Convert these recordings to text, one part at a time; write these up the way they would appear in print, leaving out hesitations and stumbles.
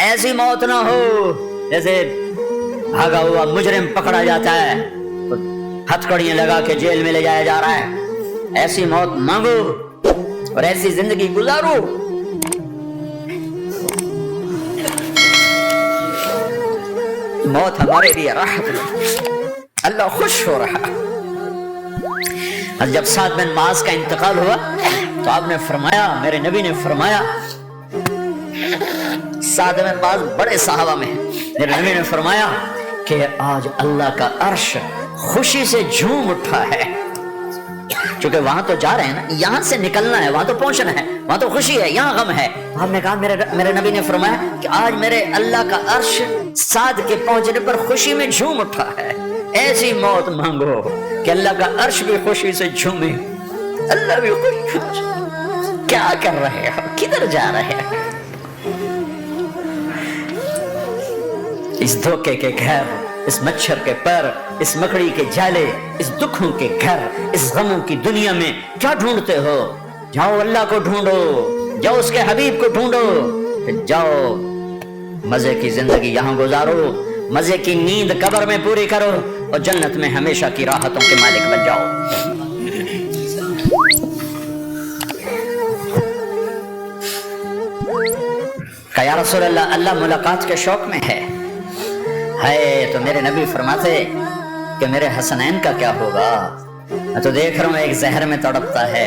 ایسی موت نہ ہو جیسے بھاگا ہوا مجرم پکڑا جاتا ہے تو ہتھکڑیاں لگا کے جیل میں لے جایا جا رہا ہے، ایسی موت مانگو اور ایسی زندگی گزارو۔ موت ہمارے لیے راحت ہے، اللہ خوش ہو رہا۔ جب سعد بن معاذ کا انتقال ہوا تو آپ نے فرمایا، میرے نبی نے فرمایا، سعد بن معاذ بڑے صحابہ میں ہیں، میرے نبی نے فرمایا کہ آج اللہ کا عرش خوشی سے جھوم اٹھا ہے، چونکہ وہاں تو جا رہے ہیں نا، یہاں سے نکلنا ہے، وہاں تو پہنچنا ہے، وہاں تو خوشی ہے، یہاں غم ہے۔ آپ نے کہا، میرے نبی نے فرمایا کہ آج میرے اللہ کا عرش سعد کے پہنچنے پر خوشی میں جھوم اٹھا ہے۔ ایسی موت مانگو کہ اللہ کا عرش بھی خوشی سے جھومے، اللہ بھی خوش۔ کیا کر رہے ہو، کدھر جا رہے ہیں؟ اس دھوکے کے گھر، اس مچھر کے پر، اس مکڑی کے جالے، اس دکھوں کے گھر، اس غموں کی دنیا میں کیا ڈھونڈتے ہو؟ جاؤ اللہ کو ڈھونڈو، جاؤ اس کے حبیب کو ڈھونڈو، جاؤ مزے کی زندگی یہاں گزارو، مزے کی نیند قبر میں پوری کرو اور جنت میں ہمیشہ کی راحتوں کے مالک بن جاؤ۔ کہ یا رسول اللہ، اللہ ملاقات کے شوق میں ہے تو میرے نبی فرماتے کہ میرے حسنین کا کیا ہوگا؟ میں تو دیکھ رہا ہوں ایک زہر میں تڑپتا ہے،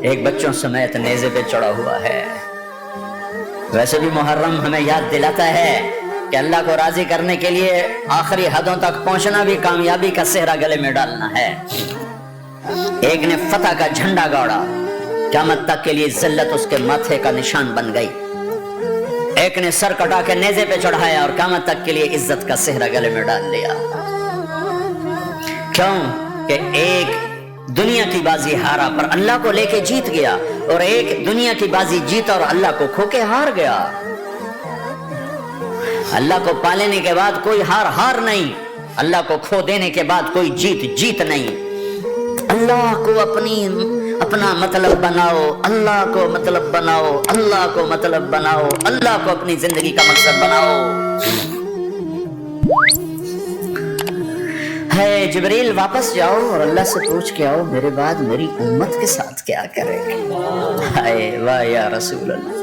ایک بچوں سمیت نیزے پہ چڑھا ہوا ہے۔ ویسے بھی محرم ہمیں یاد دلاتا ہے کہ اللہ کو راضی کرنے کے لیے آخری حدوں تک پہنچنا بھی کامیابی کا صحرا گلے میں ڈالنا ہے۔ ایک نے فتح کا جھنڈا گاڑا، قیامت تک کے لیے ذلت اس کے ماتھے کا نشان بن گئی۔ ایک نے سر کٹا کے نیزے پہ چڑھایا اور قیامت تک کے لیے عزت کا صحرا گلے میں ڈال لیا۔ کیوں کہ ایک دنیا کی بازی ہارا پر اللہ کو لے کے جیت گیا، اور ایک دنیا کی بازی جیتا اور اللہ کو کھو کے ہار گیا۔ اللہ کو پا لینے کے بعد کوئی ہار نہیں، اللہ کو کھو دینے کے بعد کوئی جیت نہیں۔ اللہ کو اپنا مطلب بناؤ، اللہ کو مطلب بناؤ، اللہ کو مطلب بناؤ، اللہ کو اپنی زندگی کا مقصد بناؤ۔ ہے جبریل واپس جاؤ اور اللہ سے پوچھ کے آؤ میرے بعد میری امت کے ساتھ کیا کرے گا۔ ہائے واہ یا رسول اللہ۔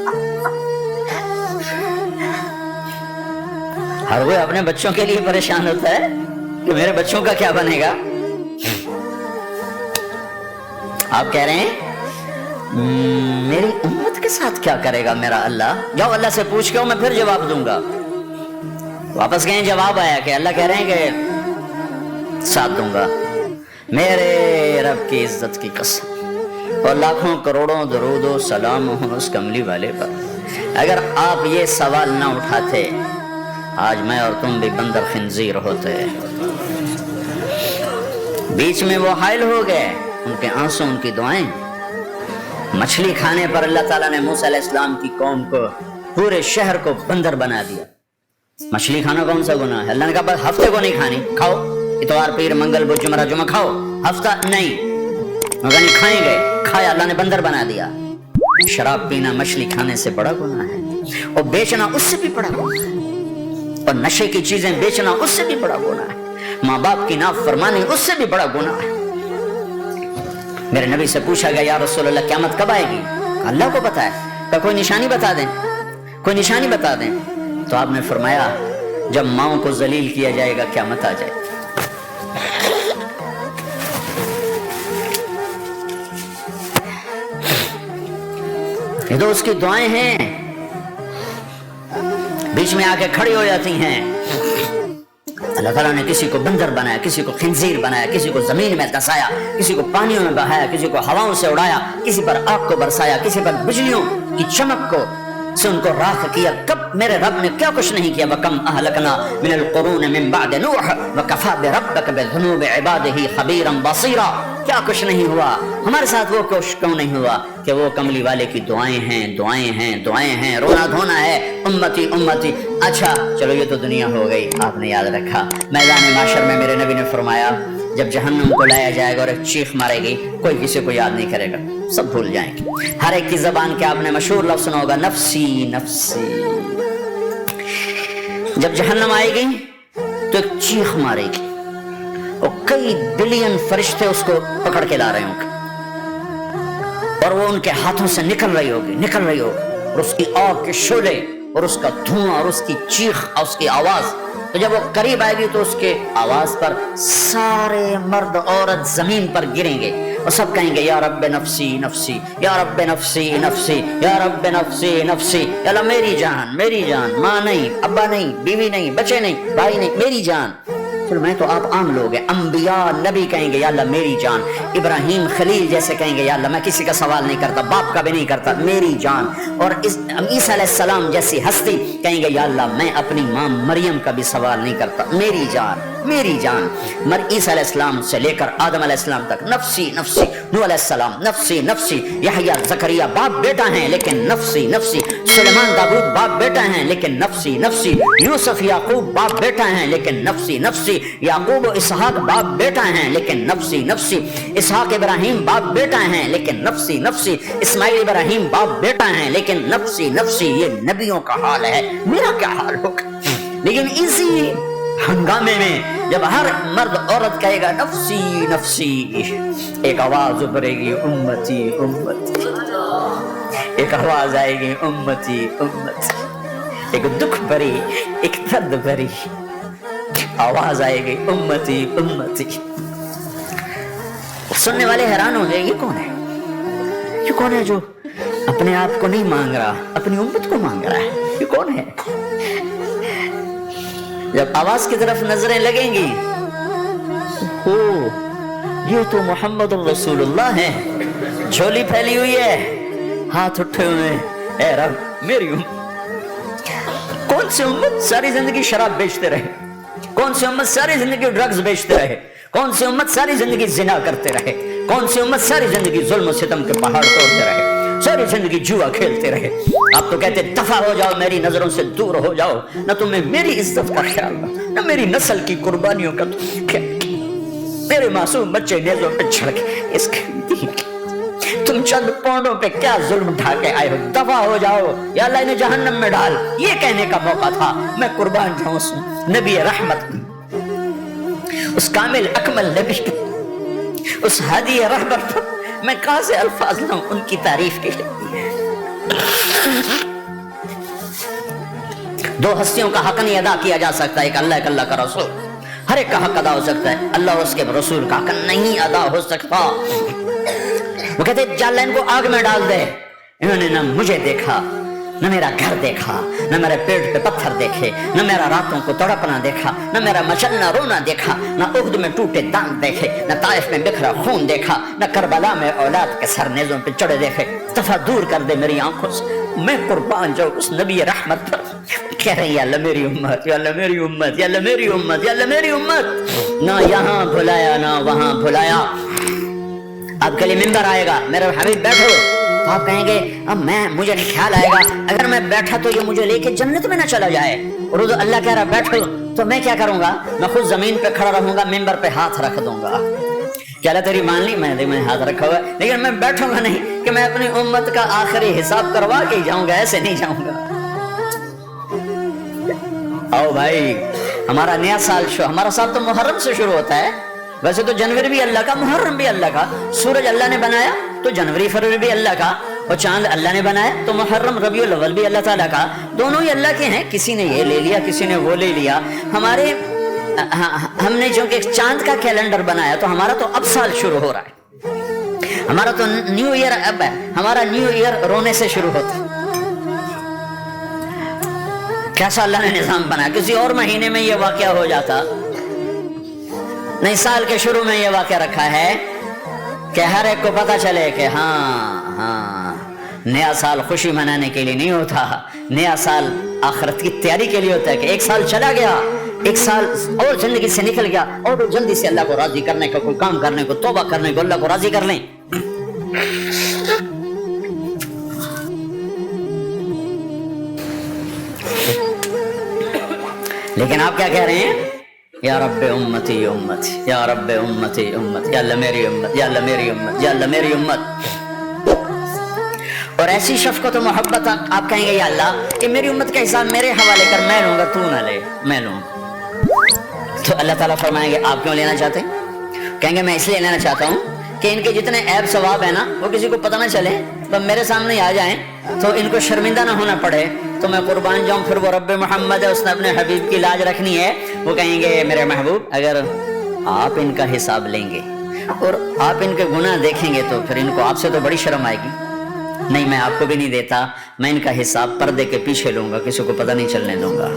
ہر کوئی اپنے بچوں کے لیے پریشان ہوتا ہے کہ میرے بچوں کا کیا بنے گا۔ آپ کہہ رہے ہیں میری امت کے ساتھ کیا کرے گا میرا اللہ؟ جاؤ اللہ سے پوچھ کے میں پھر جواب دوں گا۔ واپس گئے، جواب آیا کہ اللہ کہہ رہے ہیں کہ ساتھ دوں گا۔ میرے رب کی عزت کی قسم اور لاکھوں کروڑوں درود و سلام ہوں اس کملی والے پر، اگر آپ یہ سوال نہ اٹھاتے آج میں اور تم بھی بندر خنزیر ہوتے۔ بیچ میں وہ حائل ہو گئے، ان کے آنسو، ان کی دعائیں۔ مچھلی کھانے پر اللہ تعالیٰ نے موسیٰ علیہ السلام کی قوم کو، پورے شہر کو بندر بنا دیا۔ مچھلی کھانا کون سا گناہ ہے؟ اللہ نے کہا بس ہفتے کو نہیں کھانی، کھاؤ، اتوار پیر منگل بدھ جمعہ جمعہ کھاؤ، ہفتہ نہیں، مگر نہیں کھائیں گے، کھایا، اللہ نے بندر بنا دیا۔ شراب پینا مچھلی کھانے سے بڑا گناہ ہے، اور بیچنا اس سے بھی بڑا گناہ ہے، اور نشے کی چیزیں بیچنا اس سے بھی بڑا گناہ ہے، ماں باپ کی نافرمانی اس سے بھی بڑا گناہ ہے۔ میرے نبی سے پوچھا گیا یا رسول اللہ قیامت کب آئے گی؟ اللہ کو پتا ہے، کہ کوئی نشانی بتا دیں، کوئی نشانی بتا دیں۔ تو آپ نے فرمایا جب ماؤں کو ذلیل کیا جائے گا قیامت آ جائے گی۔ یہ تو اس کی دعائیں ہیں، بیچ میں آ کے کھڑی ہو جاتی ہیں۔ اللہ تعالیٰ نے کسی کو بندر بنایا، کسی کو خنزیر بنایا، کسی کو زمین میں دسایا، کسی کو پانیوں میں بہایا، کسی کو ہواؤں سے اڑایا، کسی پر آگ کو برسایا، کسی پر بجلیوں کی چمک کو سے ان کو راکھ کیا۔ کب میرے رب نے کیا کچھ نہیں کیا؟ وَكَمْ أَهْلَكْنَا مِنَ الْقُرُونِ مِنْ بَعْدِ نُوحٍ وَكَفَى بِرَبِّكَ بِذُنُوبِ عِبَادِهِ خَبِيرًا بَصِيرًا۔ کیا کچھ نہیں ہوا؟ ہمارے ساتھ وہ کچھ کیوں نہیں ہوا کہ وہ کملی والے کی دعائیں ہیں، دعائیں ہیں، دعائیں ہیں، رونا دھونا ہے، امتی امتی۔ اچھا چلو یہ تو دنیا ہو گئی، آپ نے یاد رکھا۔ میدان معاشر میں میرے نبی نے فرمایا جب جہنم کو لایا جائے گا اور ایک چیخ مارے گی، کوئی کسی کو یاد نہیں کرے گا، سب بھول جائیں گے۔ ہر ایک کی زبان کے آپ نے مشہور لفظ سنا ہوگا، نفسی نفسی۔ جب جہنم آئے گی تو ایک چیخ مارے گی اور کئی بلین فرشتے اس کو پکڑ کے لا رہے ہوں گے اور وہ ان کے ہاتھوں سے نکل رہی ہوگی اور اس کی آگ کے شعلے اور اس کا دھواں اور اس کی چیخ اور اس کی آواز. تو جب وہ قریب آئے گی تو اس کے آواز پر سارے مرد عورت زمین پر گریں گے اور سب کہیں گے یا رب نفسی نفسی یا رب نفسی نفسی یا رب نفسی نفسی. یا اللہ میری جان، ماں نہیں، ابا نہیں، بیوی نہیں، بچے نہیں، بھائی نہیں، میری جان. چلو میں تو آپ عام لوگ ہیں، انبیاء نبی کہیں گے یا اللہ میری جان. ابراہیم خلیل جیسے کہیں گے یا اللہ میں کسی کا سوال نہیں کرتا، باپ کا بھی نہیں کرتا، میری جان. اور عیسیٰ علیہ السلام جیسی ہستی کہیں گے یا اللہ میں اپنی ماں مریم کا بھی سوال نہیں کرتا، میری جان میری جان. عیسیٰ علیہ السلام سے لے کر آدم علیہ السلام تک نفسی نفسی. نوح علیہ السلام نفسی نفسی. یحییٰ زکریا باپ بیٹا ہیں لیکن نفسی نفسی. سلیمان داؤد باپ بیٹا ہیں لیکن نفسی نفسی. یوسف یعقوب باپ بیٹا ہیں لیکن نفسی نفسی. یعقوب و اسحاق باپ بیٹا ہیں لیکن نفسی نفسی. اسحاق ابراہیم باپ بیٹا ہیں لیکن نفسی نفسی. اسماعیل ابراہیم باپ بیٹا ہیں لیکن نفسی نفسی. یہ نبیوں کا حال ہے، میرا کیا حال ہوگا؟ لیکن اسی ہنگامے میں جب ہر مرد عورت کہے گا نفسی نفسی، ایک آواز ابھرے گی امتی امتی. ایک آواز آئے گی امتی امتی. ایک دکھ بھری، ایک درد بھری آواز آئے گی امتی امتی. سننے والے حیران ہو گئے یہ کون ہے جو اپنے آپ کو نہیں مانگ رہا، اپنی امت کو مانگ رہا ہے؟ یہ کون ہے؟ جب آواز کی طرف نظریں لگیں گی ہو یہ تو محمد الرسول اللہ ہے. جھولی پھیلی ہوئی ہے، ہاتھ اٹھے ہوئے، اے رب میری امت. کون سی امت ساری زندگی شراب بیچتے رہے؟ کون سی امت ساری زندگی ڈرگز بیچتے رہے؟ کون سی امت ساری زندگی زنا کرتے رہے؟ کون سی امت ساری زندگی ظلم و ستم کے پہاڑ توڑتے رہے؟ ساری زندگی جوا کھیلتے رہے؟ آپ تو کہتے دفع ہو جاؤ، میری نظروں سے دور ہو جاؤ. نہ تمہیں میری عزت کا خیال، نہ میری نسل کی قربانیوں کا میرے معصوم بچے نیزوں پہ چھڑ کے اس تم چند پونڈوں پہ کیا ظلم ڈھا کے آئے ہو؟ دفع ہو جاؤ یا اللہ انہیں جہنم میں ڈال. یہ کہنے کا موقع تھا. میں قربان جاؤں اس نبی رحمت، اس کامل اکمل نبی، اس ہادی رہبر پر میں کہاں سے الفاظ لاؤں ان کی تعریف کے لیے. دو ہستیوں کا حق نہیں ادا کیا جا سکتا، ایک اللہ کا رسول. ہر ایک کا حق ادا ہو سکتا ہے، اللہ اور اس کے رسول کا حق نہیں ادا ہو سکتا. وہ کہتے جا اللہ ان کو آگ میں ڈال دے. انہوں نے نہ مجھے دیکھا، نہ میرا گھر دیکھا، نہ میرے پیٹ پہ پتھر دیکھے، نہ میرا راتوں کو تڑپنا دیکھا، نہ میرا مچلنا رونا دیکھا، نہ احد میں ٹوٹے دانت دیکھے، نہ طائف میں بکھرا خون دیکھا، نہ کربلا میں اولاد کے سر نیزوں پہ چڑھے دیکھے. دفع دور کر دے میری آنکھوں سے. میں قربان جاؤں اس نبی رحمت پر. کہہ رہے ہیں یا اللہ میری امت، یا اللہ میری امت، یا اللہ میری امت، یا اللہ میری امت. نہ یہاں بھلایا نہ وہاں بھلایا. آپ کے لیے ممبر آئے گا، میرے حبیب بیٹھو، تو آپ کہیں گے اب مجھے خیال آئے گا اگر میں بیٹھا تو یہ مجھے لے کے جنت میں نہ چلا جائے. اور اللہ کہہ رہا بیٹھو تو میں کیا کروں گا؟ میں خود زمین پہ کھڑا رہوں گا، ممبر پہ ہاتھ رکھ دوں گا. کیا اللہ تیری مان لی؟ میں ہاتھ رکھا ہوا ہے، لیکن میں بیٹھوں گا نہیں کہ میں اپنی امت کا آخری حساب کروا کے جاؤں گا. ایسے نہیں جاؤں گا. آؤ بھائی، ہمارا نیا سال ہمارا سال تو محرم سے شروع ہوتا ہے. ویسے تو جنوری بھی اللہ کا، محرم بھی اللہ کا. سورج اللہ نے بنایا تو جنوری فروری بھی اللہ کا، اور چاند اللہ نے بنایا تو محرم ربیع الاول بھی اللہ تعالیٰ کا. دونوں ہی اللہ کے ہیں. کسی نے یہ لے لیا، کسی نے وہ لے لیا. ہم نے چونکہ چاند کا کیلنڈر بنایا تو ہمارا تو اب سال شروع ہو رہا ہے. ہمارا تو نیو ایئر اب ہے. ہمارا نیو ایئر رونے سے شروع ہوتا ہے. کیسا اللہ نے نظام بنایا. کسی اور مہینے میں یہ واقعہ ہو جاتا. نہیں، سال کے شروع میں یہ واقعہ رکھا ہے کہ ہر ایک کو پتا چلے کہ ہاں نیا سال خوشی منانے کے لیے نہیں ہوتا. نیا سال آخرت کی تیاری کے لیے ہوتا ہے کہ ایک سال چلا گیا، ایک سال اور زندگی سے نکل گیا، اور جلدی سے اللہ کو راضی کرنے کا کوئی کام کرنے کو، توبہ کرنے کو، اللہ کو راضی کر لیں. لیکن آپ کیا کہہ رہے ہیں؟ یا رب امتی امتی، یا رب امتی امتی، یا اللہ میری امت، یا اللہ میری امت، یا اللہ میری امت. اور اور ایسی شفقت و محبت آپ کہیں گے یا اللہ کہ میری امت کا حساب میرے حوالے کر، میں لوں گا، تو نہ لے، میں لوں. تو اللہ تعالیٰ فرمائیں گے آپ کیوں لینا چاہتے ہیں؟ کہیں گے میں اس لیے لینا چاہتا ہوں کہ ان کے جتنے عیب ثواب ہیں نا وہ کسی کو پتہ نہ چلے، تو میرے سامنے آ جائیں تو ان کو شرمندہ نہ ہونا پڑے، تو میں قربان جاؤں. پھر وہ رب محمد ہے، اس نے اپنے حبیب کی لاج رکھنی ہے، وہ کہیں گے میرے محبوب اگر آپ ان کا حساب لیں گے اور آپ ان کے گناہ دیکھیں گے تو پھر ان کو آپ سے تو بڑی شرم آئے گی. نہیں میں آپ کو بھی نہیں دیتا، میں ان کا حساب پردے کے پیچھے لوں گا، کسی کو پتہ نہیں چلنے دوں گا.